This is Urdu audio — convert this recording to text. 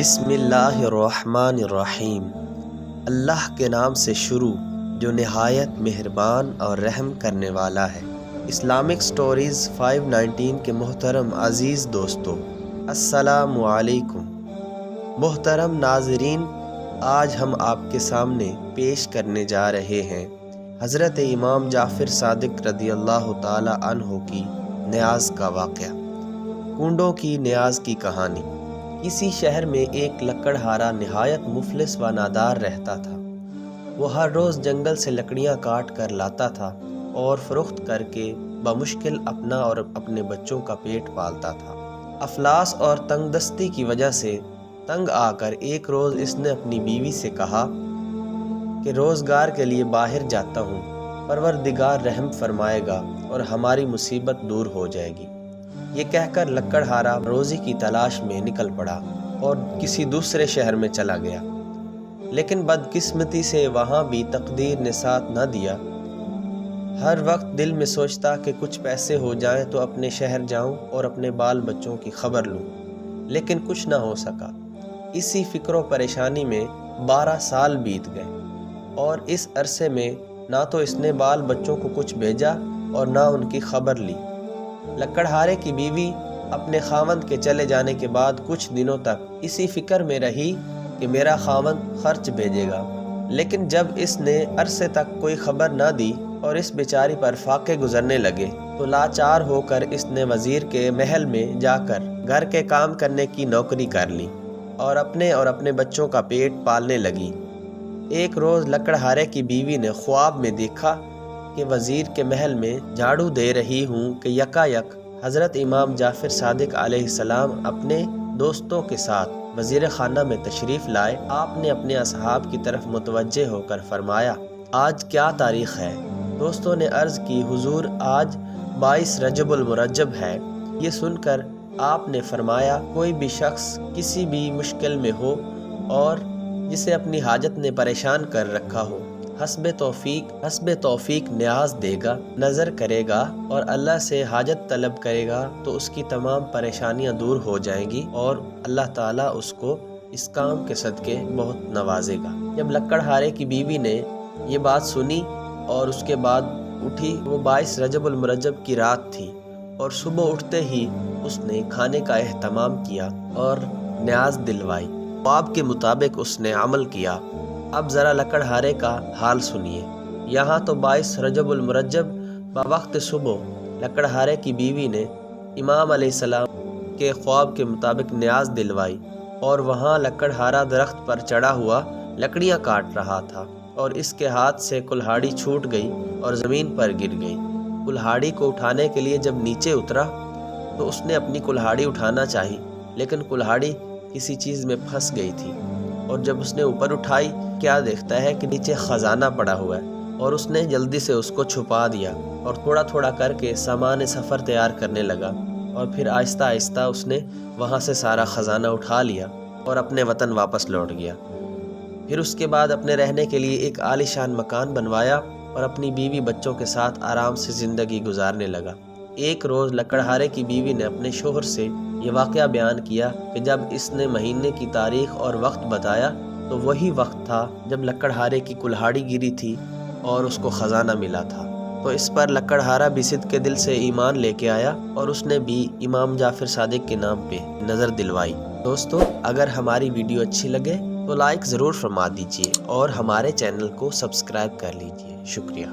بسم اللہ الرحمن الرحیم۔ اللہ کے نام سے شروع جو نہایت مہربان اور رحم کرنے والا ہے۔ اسلامک سٹوریز 519 کے محترم عزیز دوستو، السلام علیکم۔ محترم ناظرین، آج ہم آپ کے سامنے پیش کرنے جا رہے ہیں حضرت امام جعفر صادق رضی اللہ تعالی عنہ کی نیاز کا واقعہ، کنڈوں کی نیاز کی کہانی۔ کسی شہر میں ایک لکڑہارا نہایت مفلس و نادار رہتا تھا۔ وہ ہر روز جنگل سے لکڑیاں کاٹ کر لاتا تھا اور فروخت کر کے بمشکل اپنا اور اپنے بچوں کا پیٹ پالتا تھا۔ افلاس اور تنگ دستی کی وجہ سے تنگ آ کر ایک روز اس نے اپنی بیوی سے کہا کہ روزگار کے لیے باہر جاتا ہوں، پروردگار رحم فرمائے گا اور ہماری مصیبت دور ہو جائے گی۔ یہ کہہ کر لکڑہارا روزی کی تلاش میں نکل پڑا اور کسی دوسرے شہر میں چلا گیا، لیکن بدقسمتی سے وہاں بھی تقدیر نے ساتھ نہ دیا۔ ہر وقت دل میں سوچتا کہ کچھ پیسے ہو جائیں تو اپنے شہر جاؤں اور اپنے بال بچوں کی خبر لوں، لیکن کچھ نہ ہو سکا۔ اسی فکر و پریشانی میں 12 سال بیت گئے اور اس عرصے میں نہ تو اس نے بال بچوں کو کچھ بھیجا اور نہ ان کی خبر لی۔ لکڑہارے کی بیوی اپنے خاوند کے چلے جانے کے بعد کچھ دنوں تک اسی فکر میں رہی کہ میرا خاوند خرچ بھیجے گا، لیکن جب اس نے عرصے تک کوئی خبر نہ دی اور اس بیچاری پر فاقے گزرنے لگے تو لاچار ہو کر اس نے وزیر کے محل میں جا کر گھر کے کام کرنے کی نوکری کر لی اور اپنے بچوں کا پیٹ پالنے لگی۔ ایک روز لکڑہارے کی بیوی نے خواب میں دیکھا کہ وزیر کے محل میں جھاڑو دے رہی ہوں کہ یکایک حضرت امام جعفر صادق علیہ السلام اپنے دوستوں کے ساتھ وزیر خانہ میں تشریف لائے۔ آپ نے اپنے اصحاب کی طرف متوجہ ہو کر فرمایا، آج کیا تاریخ ہے؟ دوستوں نے عرض کی، حضور آج 22 رجب المرجب ہے۔ یہ سن کر آپ نے فرمایا، کوئی بھی شخص کسی بھی مشکل میں ہو اور جسے اپنی حاجت نے پریشان کر رکھا ہو، حسب توفیق نیاز دے گا، نظر کرے گا اور اللہ سے حاجت طلب کرے گا تو اس کی تمام پریشانیاں دور ہو جائیں گی اور اللہ تعالیٰ اس کو اس کام کے صدقے بہت نوازے گا۔ جب لکڑہارے کی بیوی نے یہ بات سنی اور اس کے بعد اٹھی، وہ 22 رجب المرجب کی رات تھی اور صبح اٹھتے ہی اس نے کھانے کا اہتمام کیا اور نیاز دلوائی۔ خواب کے مطابق اس نے عمل کیا۔ اب ذرا لکڑہارے کا حال سنیے۔ یہاں تو 22 رجب المرجب بوقت صبح لکڑہارے کی بیوی نے امام علیہ السلام کے خواب کے مطابق نیاز دلوائی اور وہاں لکڑہارا درخت پر چڑھا ہوا لکڑیاں کاٹ رہا تھا اور اس کے ہاتھ سے کلہاڑی چھوٹ گئی اور زمین پر گر گئی۔ کلہاڑی کو اٹھانے کے لیے جب نیچے اترا تو اس نے اپنی کلہاڑی اٹھانا چاہی، لیکن کلہاڑی کسی چیز میں پھنس گئی تھی اور جب اس نے اوپر اٹھائی کیا دیکھتا ہے کہ نیچے خزانہ پڑا ہوا ہے اور اس نے جلدی سے اس کو چھپا دیا اور تھوڑا تھوڑا کر کے سامان سفر تیار کرنے لگا اور پھر آہستہ آہستہ اس نے وہاں سے سارا خزانہ اٹھا لیا اور اپنے وطن واپس لوٹ گیا۔ پھر اس کے بعد اپنے رہنے کے لیے ایک عالی شان مکان بنوایا اور اپنی بیوی بچوں کے ساتھ آرام سے زندگی گزارنے لگا۔ ایک روز لکڑہارے کی بیوی نے اپنے شوہر سے یہ واقعہ بیان کیا کہ جب اس نے مہینے کی تاریخ اور وقت بتایا تو وہی وقت تھا جب لکڑہارے کی کلہاڑی گری تھی اور اس کو خزانہ ملا تھا۔ تو اس پر لکڑہارا بھی صدق کے دل سے ایمان لے کے آیا اور اس نے بھی امام جعفر صادق کے نام پہ نظر دلوائی۔ دوستو، اگر ہماری ویڈیو اچھی لگے تو لائک ضرور فرما دیجیے اور ہمارے چینل کو سبسکرائب کر لیجیے۔ شکریہ۔